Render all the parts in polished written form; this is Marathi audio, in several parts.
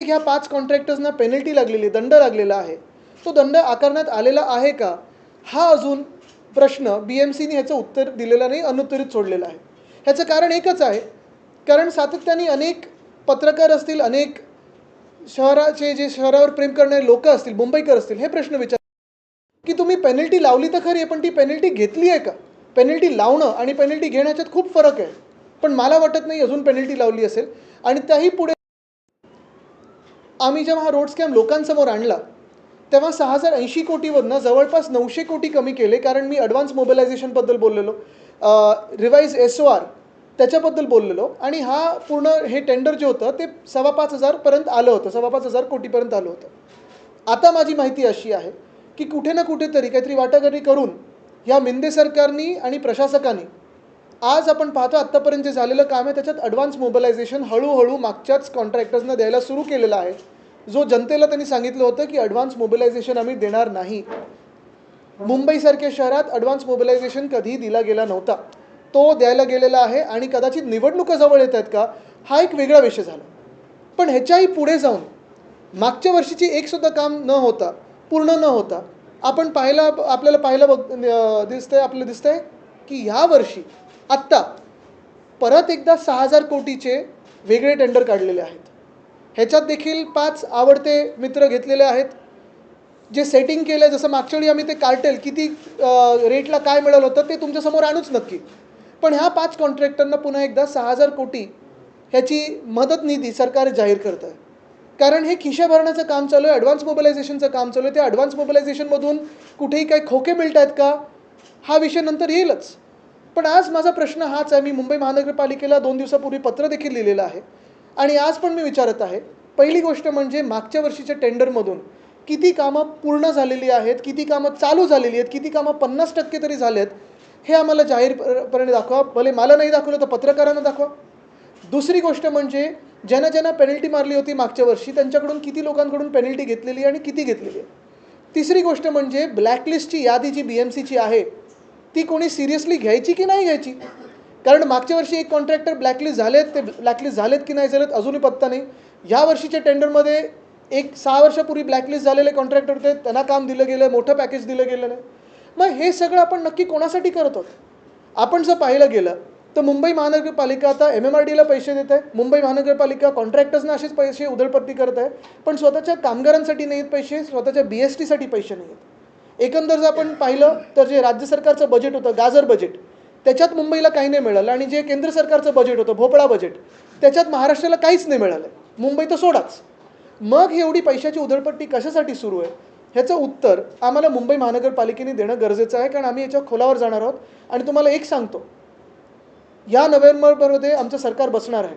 ह्या 5 कॉन्ट्रॅक्टर्सना पेनल्टी लागलेली, दंड लागलेला आहे. तो दंड आकारण्यात आलेला आहे का? हा अजून प्रश्न BMCने ह्याचं उत्तर दिलेलं नाही, अनुत्तरित सोडलेलं आहे. ह्याचं कारण एकच आहे, कारण सातत्याने अनेक पत्रकार असतील, अनेक शहरावर प्रेम करणारे लोकं असतील, मुंबईकर असतील, हे प्रश्न विचारतात की तुम्ही पेनल्टी लावली तर खरी आहे, पण ती पेनल्टी घेतली आहे का? पेनल्टी लावणं आणि पेनल्टी घेणं ह्याच्यात खूप फरक आहे. पण मला वाटत नाही अजून पेनल्टी लावली असेल. आणि त्याही पुढे आम्ही जेव्हा हा रोड स्कॅम लोकांसमोर आणला, तेव्हा 6080 कोटीवरनं जवळपास 900 कोटी कमी केले, कारण मी ॲडव्हान्स मोबिलायझेशनबद्दल बोललेलो, रिवाइज SOR त्याच्याबद्दल बोललेलो, आणि हा पूर्ण हे टेंडर जे होतं ते 5,500 पर्यंत आलं होतं, 5,500 कोटीपर्यंत आलं होतं. आता माझी माहिती अशी आहे की कुठे ना कुठेतरी काहीतरी वाटाघाटी करून ह्या मिंदे सरकारनी आणि प्रशासकांनी आज आपण पाहतो आत्तापर्यंत जे झालेलं काम आहे त्याच्यात ॲडव्हान्स मोबिलायझेशन हळूहळू मागच्याच कॉन्ट्रॅक्टर्सना द्यायला सुरू केलेलं आहे. जो जनतेला त्यांनी सांगितलं होतं की ॲडव्हान्स मोबिलायझेशन आम्ही देणार नाही. मुंबईसारख्या शहरात ॲडव्हान्स मोबिलायझेशन कधीही दिला गेला नव्हता, तो द्यायला गेलेला आहे. आणि कदाचित निवडणुका जवळ येत आहेत का, हा एक वेगळा विषय झाला. पण ह्याच्याही पुढे जाऊन मागच्या वर्षीची एकसुद्धा काम न होता, पूर्ण न होता, आपण आपल्याला दिसतंय की ह्या वर्षी आत्ता परत एकदा 6,000 कोटीचे वेगळे टेंडर काढलेले आहेत. ह्याच्यात देखील 5 आवडते मित्र घेतलेले आहेत, जे सेटिंग केलं. जसं मागच्या वेळी आम्ही ते कार्टेल किती रेटला काय मिळालं होतं ते तुमच्यासमोर आणूच नक्की. पण ह्या 5 कॉन्ट्रॅक्टरना पुन्हा एकदा 6,000 कोटी ह्याची मदत निधी सरकार जाहीर करत आहे. कारण हे खिशा भरण्याचं काम चालू आहे, ॲडव्हान्स मोबिलायझेशनचं काम चालू आहे. त्या ॲडव्हान्स मोबिलायझेशनमधून कुठेही काही खोके मिळत आहेत का, हा विषय नंतर येईलच. पण आज माझा प्रश्न हाच आहे. मी मुंबई महानगरपालिकेला 2 दिवसापूर्वी पत्र देखील लिहिलेलं आहे, आणि आज पण मी विचारत आहे. पहिली गोष्ट म्हणजे मागच्या वर्षीच्या टेंडरमधून किती कामं पूर्ण झालेली आहेत, किती कामं चालू झालेली आहेत, किती कामं 50% तरी झाले आहेत, हे आम्हाला जाहीरपणे दाखवा. भले मला नाही दाखवलं तर पत्रकारांना दाखवा. दुसरी गोष्ट म्हणजे ज्यांना पेनल्टी मारली होती मागच्या वर्षी त्यांच्याकडून किती लोकांकडून पेनल्टी घेतलेली आणि किती घेतलेली आहे. तिसरी गोष्ट म्हणजे ब्लॅकलिस्टची यादी जी BMCची आहे ती कोणी सिरियसली घ्यायची की नाही घ्यायची. कारण मागच्या वर्षी एक कॉन्ट्रॅक्टर ब्लॅकलिस्ट झालेत की नाही झालेत अजूनही पत्ता नाही. या वर्षीच्या टेंडरमध्ये एक 6 वर्षापूर्वी ब्लॅकलिस्ट झालेले कॉन्ट्रॅक्टर होते, त्यांना काम दिलं गेलं, मोठं पॅकेज दिलं गेलं नाही. मग हे सगळं आपण नक्की कोणासाठी करत आहोत? आपण जर पाहिलं गेलं तर मुंबई महानगरपालिका आता MMRDला पैसे देत आहे. मुंबई महानगरपालिका कॉन्ट्रॅक्टर्सना असेच पैसे उधळपट्टी करत आहे, पण स्वतःच्या कामगारांसाठी नाही आहेत पैसे, स्वतःच्या BSTसाठी पैसे नाही आहेत. एकंदर जर आपण पाहिलं तर जे राज्य सरकारचं बजेट होतं, गाजर बजेट, त्याच्यात मुंबईला काही नाही मिळालं. आणि जे केंद्र सरकारचं बजेट होतं, भोपळा बजेट, त्याच्यात महाराष्ट्राला काहीच नाही मिळालं. मुंबई तर सोडाच. मग ही एवढी पैशाची उधळपट्टी कशासाठी सुरू आहे, ह्याचं उत्तर आम्हाला मुंबई महानगरपालिकेने देणं गरजेचं आहे. कारण आम्ही याच्या खोलावर जाणार आहोत. आणि तुम्हाला एक सांगतो, या नोव्हेंबरमध्ये आमचं सरकार बसणार आहे,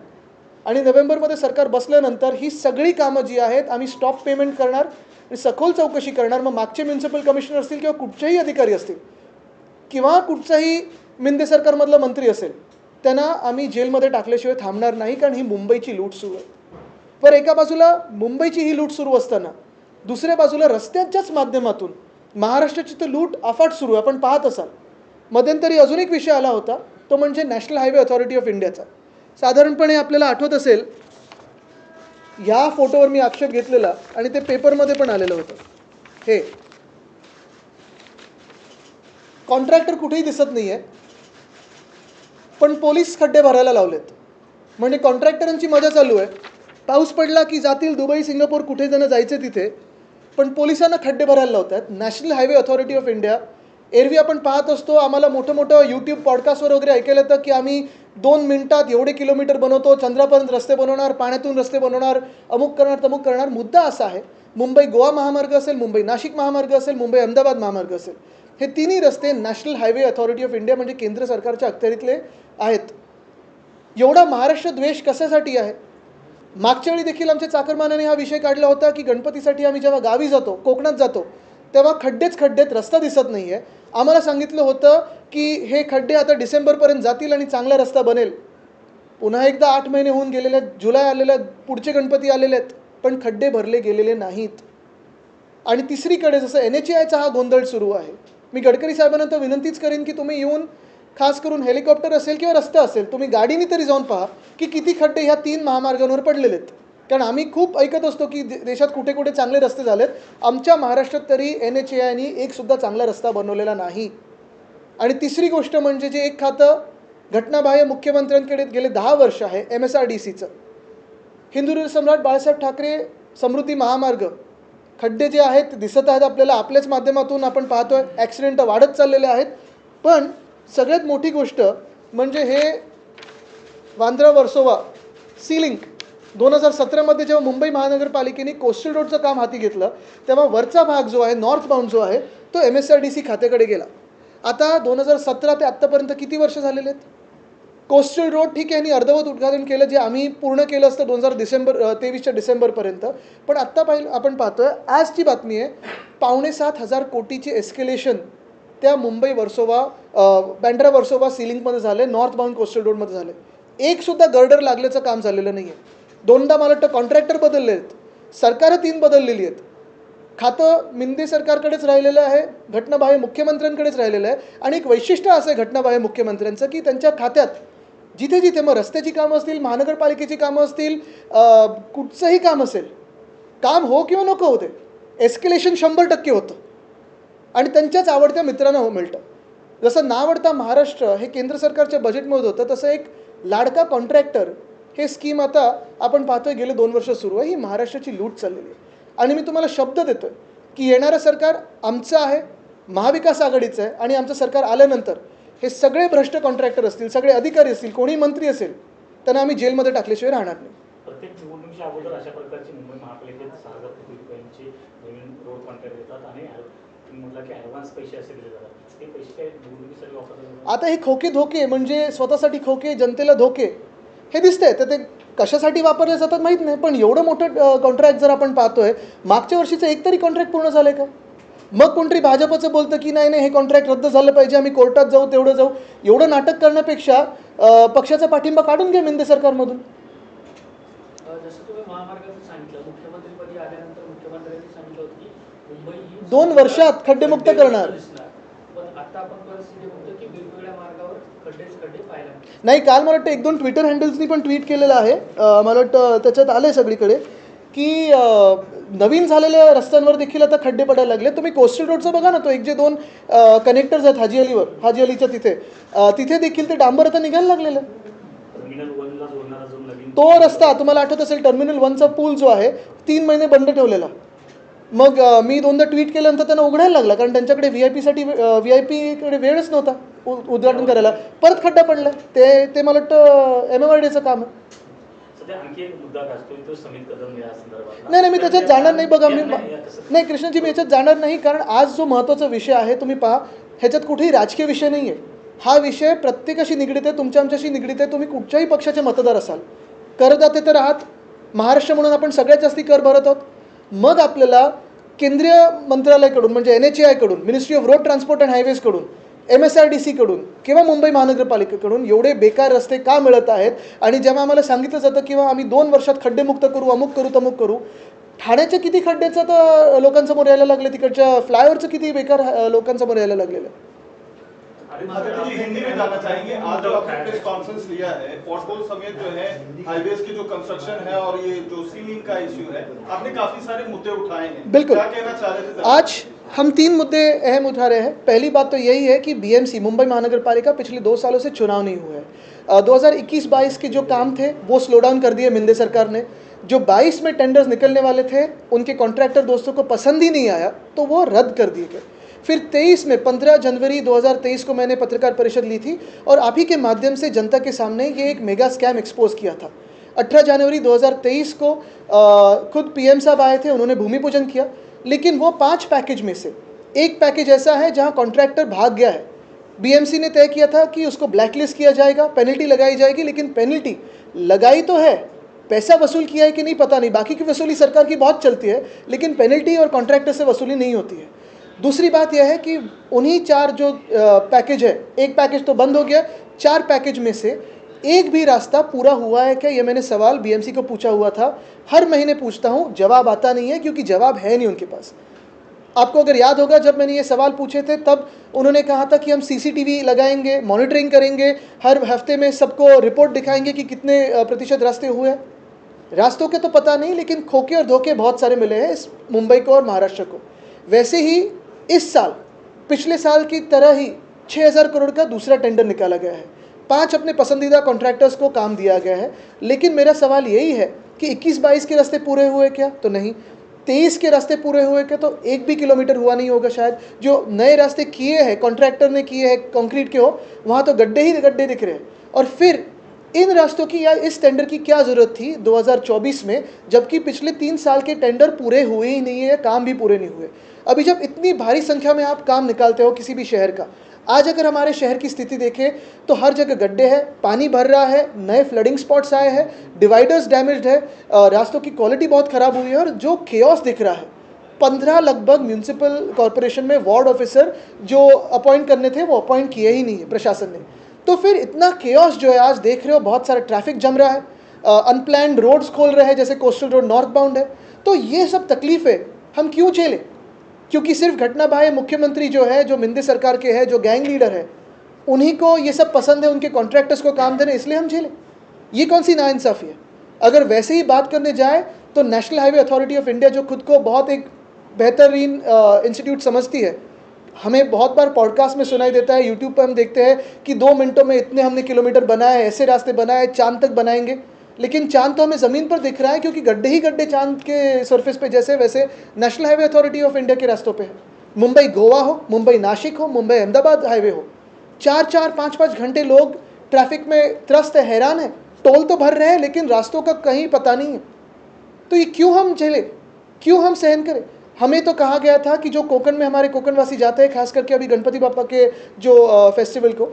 आणि नोव्हेंबरमध्ये सरकार बसल्यानंतर ही सगळी कामं जी आहेत आम्ही स्टॉप पेमेंट करणार आणि सखोल चौकशी करणार. मग मागचे म्युन्सिपल कमिशनर असतील किंवा कुठचेही अधिकारी असतील किंवा कुठचाही मिंदे सरकारमधला मंत्री असेल, त्यांना आम्ही जेलमध्ये टाकल्याशिवाय थांबणार नाही. कारण ही मुंबईची लूट सुरू आहे. पर एका बाजूला मुंबईची ही लूट सुरू असताना दुसऱ्या बाजूला रस्त्यांच्याच माध्यमातून महाराष्ट्राची तर लूट अफाट सुरू आहे. आपण पाहत असाल मध्यंतरी अजून एक विषय आला होता, तो म्हणजे नॅशनल हायवे अथॉरिटी ऑफ इंडियाचा. साधारणपणे आपल्याला आठवत असेल, या फोटोवर मी आक्षेप घेतलेला आणि ते पेपरमध्ये पण आलेलं होतं. हे कॉन्ट्रॅक्टर कुठेही दिसत नाही आहे, पण पोलीस खड्डे भरायला लावलेत. म्हणजे कॉन्ट्रॅक्टरांची मजा चालू आहे. पाऊस पडला की जातील दुबई, सिंगापूर, कुठे त्यांना जायचे तिथे, पण पोलिसांना खड्डे भरायला लावतात. National highway authority of India, एरवी आपण पाहत असतो, आम्हाला मोठं मोठं यूट्यूब पॉडकास्टवर वगैरे ऐकायला येतं की आम्ही 2 मिनिटात एवढे किलोमीटर बनवतो, चंद्रापर्यंत रस्ते बनवणार, पाण्यातून रस्ते बनवणार, अमुक करणार तमुक करणार. मुद्दा असा आहे, मुंबई गोवा महामार्ग असेल, मुंबई नाशिक महामार्ग असेल, मुंबई अहमदाबाद महामार्ग असेल, हे तिन्ही रस्ते national highway authority of India म्हणजे केंद्र सरकारच्या अखत्यारीतले आहेत. एवढा महाराष्ट्र द्वेष कशासाठी आहे? मागच्या वेळी देखील आमच्या चाकरमानाने हा विषय काढला होता की गणपतीसाठी आम्ही जेव्हा गावी जातो, कोकणात जातो, तेव्हा खड्डेत रस्ता दिसत नाही आहे. आम्हाला सांगितलं होतं की हे खड्डे आता डिसेंबरपर्यंत जातील आणि चांगला रस्ता बनेल. पुन्हा एकदा 8 महिने होऊन गेलेले आहेत, जुलै आलेले आहेत, पुढचे गणपती आलेले आहेत, पण खड्डे भरले गेलेले नाहीत. आणि तिसरीकडे जसं NHAIचा हा गोंधळ सुरू आहे. मी गडकरी साहेबांना तर विनंतीच करेन की तुम्ही येऊन, खास करून हेलिकॉप्टर असेल किंवा रस्ता असेल, तुम्ही गाडीने तरी जाऊन पहा की किती खड्डे ह्या 3 महामार्गांवर पडलेले आहेत. कारण आम्ही खूप ऐकत असतो की देशात कुठे कुठे चांगले रस्ते झालेत, आमच्या महाराष्ट्रात तरी NHAIने एकसुद्धा चांगला रस्ता बनवलेला नाही. आणि तिसरी गोष्ट म्हणजे जे एक खातं घटनाबाह्य मुख्यमंत्र्यांकडे गेले 10 वर्ष आहे, MSRDCचं. हिंदुराष्ट्र सम्राट बाळासाहेब ठाकरे समृद्धी महामार्ग, खड्डे जे आहेत ते दिसत आहेत आपल्याला, आपल्याच माध्यमातून आपण पाहतोय, ॲक्सिडेंट वाढत चाललेले आहेत. पण सगळ्यात मोठी गोष्ट म्हणजे हे वांद्रा वर्सोवा सी लिंक 2017मध्ये जेव्हा मुंबई महानगरपालिकेने कोस्टल रोडचं काम हाती घेतलं, तेव्हा वरचा भाग जो आहे, नॉर्थ बाउंड जो आहे, तो MSRDC खात्याकडे गेला. आता 2017 ते आत्तापर्यंत किती वर्ष झालेले आहेत? कोस्टल रोड ठीक आहे, यांनी अर्धवट उद्घाटन केलं, जे आम्ही पूर्ण केलं असतं 2023च्या डिसेंबरपर्यंत. पण आत्ता आपण पाहतोय, आजची बातमी आहे, 5,700 कोटीची एस्केलेशन त्या मुंबई वर्सोवा बँड्रा वर्सोवा सीलिंगमध्ये झाले, नॉर्थ बाउंड कोस्टल रोडमध्ये झाले. एकसुद्धा गर्डर लागल्याचं काम झालेलं नाही आहे. दोनदा मला वाटतं कॉन्ट्रॅक्टर बदलले आहेत, सरकारं 3 बदललेली आहेत. खातं मिंदे सरकारकडेच राहिलेलं आहे, घटनाबाह्य मुख्यमंत्र्यांकडेच राहिलेलं आहे. आणि एक वैशिष्ट्य असं आहे घटनाबाह्य मुख्यमंत्र्यांचं की त्यांच्या खात्यात जिथे जिथे मग रस्त्याची कामं असतील, महानगरपालिकेची कामं असतील, कुठचंही काम असेल, काम हो किंवा नको होते, एस्केलेशन 100% होतं आणि त्यांच्याच आवडत्या मित्रांना मिळतं. जसं नावडता महाराष्ट्र हे केंद्र सरकारच्या बजेटमध्ये होतं, तसं एक लाडका कॉन्ट्रॅक्टर हे स्कीम आता आपण पाहतोय गेले 2 वर्ष सुरू आहे. ही महाराष्ट्राची लूट चाललेली आहे. आणि मी तुम्हाला शब्द देतोय की येणारं सरकार आमचं आहे, महाविकास आघाडीचं आहे. आणि आमचं सरकार आल्यानंतर हे सगळे भ्रष्ट कॉन्ट्रॅक्टर असतील, सगळे अधिकारी असतील, कोणी मंत्री असेल, त्यांना आम्ही जेलमध्ये टाकल्याशिवाय राहणार नाही. प्रत्येक निवडणुकीच्या अगोदर अशा प्रकारची मुंबई महापालिकेत 6,000 कोटी रुपयांची नवीन रोड कॉन्ट्रॅक्ट देतात आणि तुम्ही म्हटलं की ॲडव्हान्स पैसे असे दिले जातात. ते पैसे काय निवडणुकीसाठी वापरतात? आता हे खोके धोके म्हणजे स्वतःसाठी खोके, जनतेला धोके हे दिसतंय. तर ते कशासाठी वापरले जातात माहीत नाही. पण एवढं मोठं कॉन्ट्रॅक्ट जर आपण पाहतोय, मागच्या वर्षीचं एक तरी कॉन्ट्रॅक्ट पूर्ण झालं का? मग कोणतरी भाजपचं बोलतं की नाही नाही हे कॉन्ट्रॅक्ट रद्द झालं पाहिजे, आम्ही कोर्टात जाऊ, तेवढं जाऊ. एवढं नाटक करण्यापेक्षा पक्षाचा पाठिंबा काढून घ्या मिंदे सरकारमधून. जसं तुम्ही महामार्गाचं सांगितलं, मुख्यमंत्रीपदी आल्यानंतर मुख्यमंत्र्यांनी सांगितलं होतं की मुंबई ही 2 वर्षात खड्डेमुक्त करणार. पण आता आपण परिस्थिती बघतो की वेगवेगळ्या मार्गावर खड्डे पाहायला नाही. काल मला वाटतं 1-2 ट्विटर हँडल्सनी पण ट्विट केलेलं आहे, मला वाटतं त्याच्यात आलं आहे सगळीकडे की नवीन झालेल्या रस्त्यांवर देखील आता खड्डे पडायला लागले. तुम्ही कोस्टल रोडचं बघा ना, तो एक जे 2 कनेक्टर्स आहेत हाजी अलीच्या तिथे देखील ते डांबर आता निघायला लागलेलं आहे. तो रस्ता तुम्हाला आठवत असेल, टर्मिनल 1चा पूल जो आहे 3 महिने बंद ठेवलेला. मग मी 2दा ट्विट केल्यानंतर त्यांना उघडायला लागला, कारण त्यांच्याकडे VIPकडे वेळच नव्हता उद्घाटन करायला. परत खड्डा पडला. ते मला वाटतं MMRDचं काम आहे. नाही मी त्याच्यात जाणार नाही. बघा नाही कृष्णजी, मी याच्यात जाणार नाही, कारण आज जो महत्त्वाचा विषय आहे तुम्ही पहा, ह्याच्यात कुठेही राजकीय विषय नाही आहे. हा विषय प्रत्येकाशी निगडीत आहे, तुमच्या आमच्याशी निगडीत आहे. तुम्ही कुठच्याही पक्षाचे मतदार असाल, करदाते तर आहात, महाराष्ट्र म्हणून आपण सगळ्यात जास्ती कर भरत आहोत. मग आपल्याला केंद्रीय मंत्रालयाकडून म्हणजे NHAI कडून, ministry of road transport and हायवेजकडून, MSRDC कडून किंवा मुंबई महानगरपालिकेकडून एवढे बेकार रस्ते का मिळत आहेत? आणि जेव्हा आम्हाला सांगितलं जातं किंवा आम्ही 2 वर्षात खड्डेमुक्त करू, अमुक करू, तमुक करू, ठाण्याच्या किती खड्ड्याचं तर लोकांसमोर यायला लागले, तिकडच्या फ्लायओव्हरचं किती बेकार लोकांसमोर यायला लागलेलं. हिंदी में जानना चाहेंगे, आज जो आपने प्रेस कॉन्फ्रेंस लिया है, पॉटहोल समेत जो है हाईवेज की जो कंस्ट्रक्शन है और ये जो सीलिंग का इश्यू है, आपने काफी सारे मुद्दे उठाए हैं. बिल्कुल. क्या कहना चाह रहे थे? आज हम 3 मुद्दे अहम उठा रहे हैं. पहली बात तो यही है कि BMC मुंबई महानगरपालिका पिछले 2 सालों से चुनाव नहीं हुआ है. 2021-22 के जो काम थे वो स्लो डाउन कर दिए मिंदे सरकार ने. जो 22 में टेंडर्स निकलने वाले थे, उनके कॉन्ट्रैक्टर दोस्तों को पसंद ही नहीं आया, तो वो रद्द कर दिए गए. फिर 23 में 15 जनवरी 2023 को मैंने पत्रकार परिषद ली थी और आप ही के माध्यम से जनता के सामने ये एक मेगा स्कैम एक्सपोज किया था. 18 जनवरी 2023 को खुद PM साहब आए थे, उन्होंने भूमि पूजन किया. लेकिन वो 5 पैकेज में से एक पैकेज ऐसा है जहां कॉन्ट्रैक्टर भाग गया है. BMC ने तय किया था कि उसको ब्लैकलिस्ट किया जाएगा, पेनल्टी लगाई जाएगी. लेकिन पेनल्टी लगाई तो है, पैसा वसूल किया है कि नहीं पता नहीं. बाकी की वसूली सरकार की बहुत चलती है, लेकिन पेनल्टी और कॉन्ट्रैक्टर से वसूली नहीं होती है. दूसरी बात यह है कि उन्हीं 4 जो पैकेज है, एक पैकेज तो बंद हो गया, 4 पैकेज में से एक भी रास्ता पूरा हुआ है क्या, ये मैंने सवाल BMC को पूछा हुआ था. हर महीने पूछता हूँ, जवाब आता नहीं है, क्योंकि जवाब है नहीं उनके पास. आपको अगर याद होगा, जब मैंने ये सवाल पूछे थे तब उन्होंने कहा था कि हम CCTV लगाएंगे, मॉनिटरिंग करेंगे, हर हफ्ते में सबको रिपोर्ट दिखाएंगे कि कितने प्रतिशत रास्ते हुए. रास्तों के तो पता नहीं, लेकिन खोखे और धोखे बहुत सारे मिले हैं इस मुंबई को और महाराष्ट्र को। वैसे ही इस साल पिछले साल की तरह ही 6,000 करोड़ का दूसरा टेंडर निकाला गया है। 5 अपने पसंदीदा कॉन्ट्रैक्टर्स को काम दिया गया है। लेकिन मेरा सवाल यही है कि 21-22 के रास्ते पूरे हुए क्या? तो नहीं। 23 के रास्ते पूरे हुए क्या? तो 1 भी किलोमीटर हुआ नहीं होगा शायद। जो नए रास्ते किए हैं, कॉन्ट्रैक्टर ने किए हैं, कंक्रीट के हो, वहाँ तो गड्ढे ही गड्ढे दिख रहे हैं। और फिर इन रास्तों की या इस टेंडर की क्या ज़रूरत थी 2024 में, जबकि पिछले 3 साल के टेंडर पूरे हुए ही नहीं है, काम भी पूरे नहीं हुए। अभी जब इतनी भारी संख्या में आप काम निकालते हो किसी भी शहर का, आज अगर हमारे शहर की स्थिति देखें तो हर जगह गड्ढे हैं, पानी भर रहा है, नए फ्लडिंग स्पॉट्स आए हैं, डिवाइडर्स डैमेज्ड है, रास्तों की क्वालिटी बहुत ख़राब हुई है, और जो केओस दिख रहा है, 15 लगभग म्यूनसिपल कॉरपोरेशन में वार्ड ऑफिसर जो अपॉइंट करने थे वो अपॉइंट किए ही नहीं है प्रशासन ने। तो फिर इतना केओस जो है आज देख रहे हो, बहुत सारा ट्रैफिक जम रहा है, अनप्लैन्ड रोड्स खोल रहे हैं, जैसे कोस्टल रोड नॉर्थ बाउंड है। तो ये सब तकलीफें हम क्यों झेलें? क्योंकि सिर्फ घटना बाह्य मुख्यमंत्री जो है, जो मिंदे सरकार के हैं, जो गैंग लीडर है, उन्हीं को ये सब पसंद है, उनके कॉन्ट्रैक्टर्स को काम देने, इसलिए हम झेलें? ये कौन सी नाइंसाफ़ी है? अगर वैसे ही बात करने जाए तो national highway authority of India, जो खुद को बहुत एक बेहतरीन इंस्टीट्यूट समझती है, हमें बहुत बार पॉडकास्ट में सुनाई देता है, यूट्यूब पर हम देखते हैं कि 2 मिनटों में इतने हमने किलोमीटर बनाए, ऐसे रास्ते बनाए, चांद तक बनाएंगे। लेकिन चांद तो हमें ज़मीन पर दिख रहा है, क्योंकि गड्ढे ही गड्ढे चांद के सरफेस पे जैसे वैसे national highway authority of India के रास्तों पे है। मुंबई गोवा हो, मुंबई नासिक हो, मुंबई अहमदाबाद हाईवे हो, 4-4, 5-5 घंटे लोग ट्रैफिक में त्रस्त है, हैरान है। टोल तो भर रहे हैं, लेकिन रास्तों का कहीं पता नहीं है। तो ये क्यों हम झेलें, क्यों हम सहन करें? हमें तो कहा गया था कि जो कोकण में हमारे कोकणवासी जाते हैं, खास करके अभी गणपति बापा के जो फेस्टिवल को,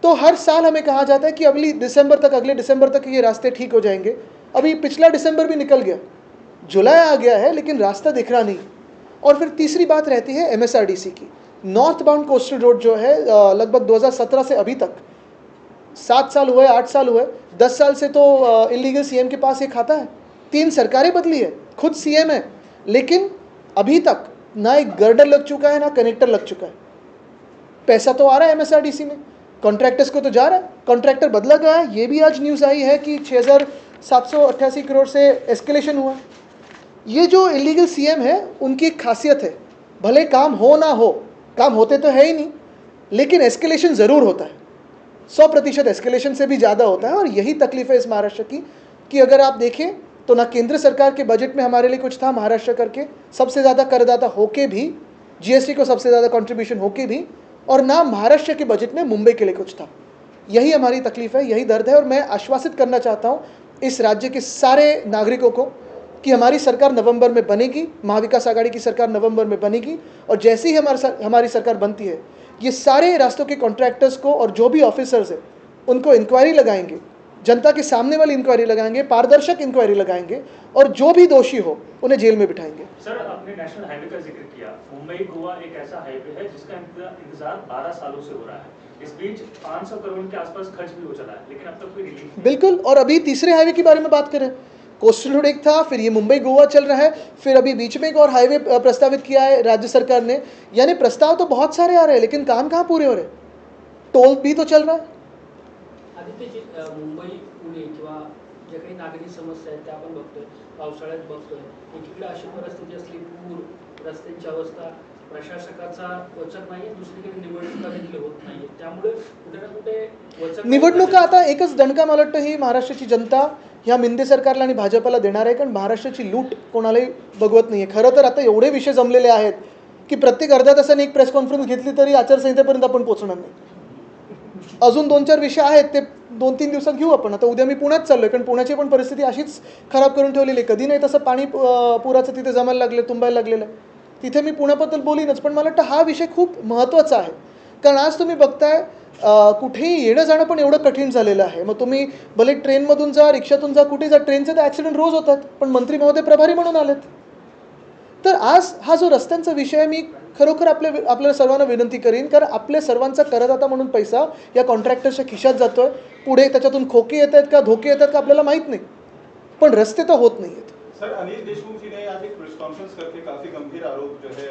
तो हर साल हमें कहा जाता है कि अगले दिसंबर तक ये रास्ते ठीक हो जाएंगे। अभी पिछला दिसंबर भी निकल गया, जुलाई आ गया है, लेकिन रास्ता दिख रहा नहीं। और फिर तीसरी बात रहती है MSRDC की। नॉर्थ बाउंड कोस्टल रोड जो है, लगभग 2017 से अभी तक 7 साल हुए, 8 साल हुए, 10 साल से तो इलीगल CM के पास ये खाता है। 3 सरकारें बदली है, खुद CM है, लेकिन अभी तक ना एक गर्डर लग चुका है, ना कनेक्टर लग चुका है। पैसा तो आ रहा है MSRDC में, कॉन्ट्रैक्टर्स को तो जा रहा है, कॉन्ट्रैक्टर बदला गया है। ये भी आज न्यूज़ आई है कि 6,788 करोड़ से एस्केलेशन हुआ। ये जो इलीगल CM है, उनकी एक खासियत है, भले काम हो ना हो, काम होते तो है ही नहीं, लेकिन एस्केलेशन ज़रूर होता है। 100% एस्केलेशन से भी ज़्यादा होता है। और यही तकलीफ है इस महाराष्ट्र की, कि अगर आप देखें तो ना केंद्र सरकार के बजट में हमारे लिए कुछ था, महाराष्ट्र करके सबसे ज़्यादा करदाता होके भी, GST को सबसे ज़्यादा कंट्रीब्यूशन होके भी, और ना महाराष्ट्र के बजट में मुंबई के लिए कुछ था। यही हमारी तकलीफ है, यही दर्द है। और मैं आश्वासित करना चाहता हूँ इस राज्य के सारे नागरिकों को कि हमारी सरकार नवंबर में बनेगी, महाविकास आघाड़ी की सरकार नवंबर में बनेगी, और जैसे ही हमारी सरकार बनती है, ये सारे रास्तों के कॉन्ट्रैक्टर्स को और जो भी ऑफिसर्स हैं उनको इंक्वायरी लगाएंगे, जनता के सामने वाली इंक्वायरी लगाएंगे, पारदर्शक इंक्वायरी लगाएंगे, और जो भी दोषी हो उन्हें जेल में बिठाएंगे। सर, आपने नेशनल हाईवे का जिक्र किया। मुंबई गोवा एक ऐसा हाईवे है जिसका इंतजार 12 सालों से हो रहा है। इस बीच 500 करोड़ के आसपास खर्च भी हो चला है, लेकिन अब तक कोई रिलीफ नहीं। बिल्कुल। और अभी तीसरे हाईवे के बारे में बात करें, कोस्टल रोड एक था, फिर ये मुंबई गोवा चल रहा है, फिर अभी बीच में एक और हाईवे प्रस्तावित किया है राज्य सरकार ने। यानी प्रस्ताव तो बहुत सारे आ रहे हैं, लेकिन काम कहाँ पूरे हो रहे? टोल भी तो चल रहा है। आदित्यजी, मुंबई पुणे किंवा ज्या काही नागरी समस्या आहेत त्या आपण बघतोय, पावसाळ्यात बघतोय, एकीकडे अशी परिस्थिती असली, पूर, रस्त्यांची अवस्था, प्रशासकाचा वचक नाही, दुसरीकडे निवडणुका देखील होत नाही, त्यामुळे कुठे ना कुठे वचक निवडणुका आता एकच दणका मला वाटतं ही महाराष्ट्राची जनता ह्या मिंदे सरकारला आणि भाजपला देणार आहे, कारण महाराष्ट्राची लूट कोणालाही बघवत नाही आहे। खरं तर आता एवढे विषय जमलेले आहेत की प्रत्येक अर्ध्या तासाने एक प्रेस कॉन्फरन्स घेतली तरी आचारसंहितेपर्यंत आपण पोहोचणार नाही। अजून 2-4 विषय आहेत, ते 2-3 दिवसात घेऊ आपण। आता उद्या मी पुण्यात चाललोय, कारण पुण्याची पण परिस्थिती अशीच खराब करून ठेवलेली आहे। कधी नाही तसं पाणी पुराचं तिथे जमायला लागले, तुंबायला लागलेलं आहे, तिथे मी पुण्याबद्दल बोलीनच। पण मला वाटतं हा विषय खूप महत्त्वाचा आहे, कारण आज तुम्ही बघताय कुठेही येणं जाणं पण एवढं कठीण झालेलं आहे। मग तुम्ही भले ट्रेनमधून जा, रिक्षातून जा, कुठे जा, ट्रेनचे तर ॲक्सिडेंट रोज होतात, पण मंत्री महोदय प्रभारी म्हणून आलेत। तर आज हा जो रस्त्यांचा विषय आहे, मी खरोखर आपल्याला सर्वांना विनंती करीन, कारण आपल्या सर्वांचा करदाता म्हणून पैसा या कॉन्ट्रॅक्टरच्या खिशात जातोय। पुढे त्याच्यातून खोके येत आहेत का, धोके येतात का, आपल्याला माहीत नाही, पण रस्ते तर होत नाही आहेत। सर, अनिल देशमुख जी ने आज एक प्रेस कॉन्फ्रेंस करके काफी गंभीर आरोप जो है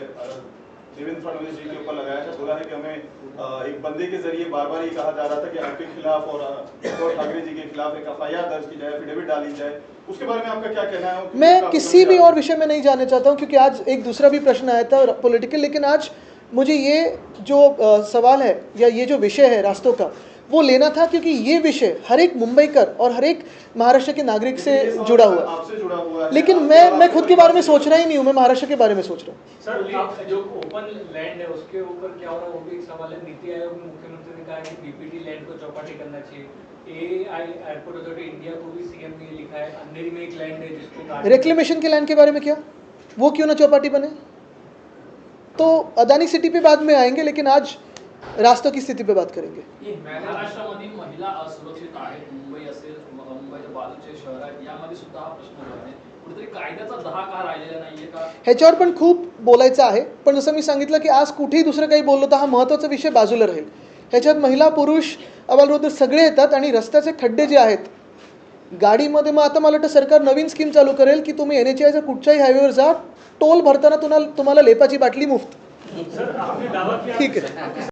देवेंद्र फडणवीस जी के ऊपर लगाया है। बोला है कि हमें एक बंदे के जरिए बार बार ये कहा जा रहा था कि आपके खिलाफ और उद्धव ठाकरे जी के खिलाफ एक FIR दर्ज की जाए, एफिडेविट डाली जाए। उसके बारे में आपका क्या कहना है? मैं किसी भी और विषय में नहीं जाने चाहता हूँ, क्योंकि आज एक दूसरा भी प्रश्न आया था पॉलिटिकल, लेकिन आज मुझे ये जो सवाल है या ये जो विषय है रास्तों का, वो लेना था, क्योंकि ये विषय हर एक मुंबईकर और हर एक महाराष्ट्र के नागरिक से जुड़ा हुआ है। आपसे जुड़ा हुआ है। लेकिन मैं खुद के बारे में सोच रहा ही नहीं हूँ, मैं महाराष्ट्र के बारे में सोच रहा हूँ। सर, आप जो ओपन लैंड है उसके ऊपर क्या हो रहा है वो भी एक सवाल है। नीति आयोग में मुख्यमंत्री ने कहा कि बीपीटी लैंड को चौपाटी करना चाहिए। एआई एयरपोर्ट अथॉरिटी इंडिया को भी सीएम ने लिखा है, अंधेरी में एक लैंड है जिसको रिक्लेमेशन के लैंड के बारे में क्या, वो क्यों ना चौपाटी बने? तो अदानी सिटी पे बाद में आएंगे, लेकिन आज रास्तों की स्थिति पे बात करेंगे। महाराष्ट्रामधील महिला असुरक्षित आहेत, मुंबई असेल, मुंबईच्या बाजूचे शहर आहेत, यामध्ये सुद्धा हा प्रश्न आहे. कुठेतरी कायद्याचा दहा राहिलेला नाहीये का? ह्याच्यावर पण खूप बोलायचं आहे, पण जसं मी सांगितलं की आज कुठेही दुसरं काही बोललो तर हा महत्त्वाचा विषय बाजूला राहील. ह्याच्यात महिला पुरुष अबालवृद्ध सगळे येतात, आणि रस्त्याचे खड्डे जे आहेत गाडीमध्ये, मग आता मला वाटतं सरकार नवीन स्कीम चालू करेल की तुम्ही NHAच्या कुठच्याही हायवेवर जा, टोल भरताना तुम्हाला लेपाची बाटली मुफ्त. सर, आपने दावा किया ठीक है.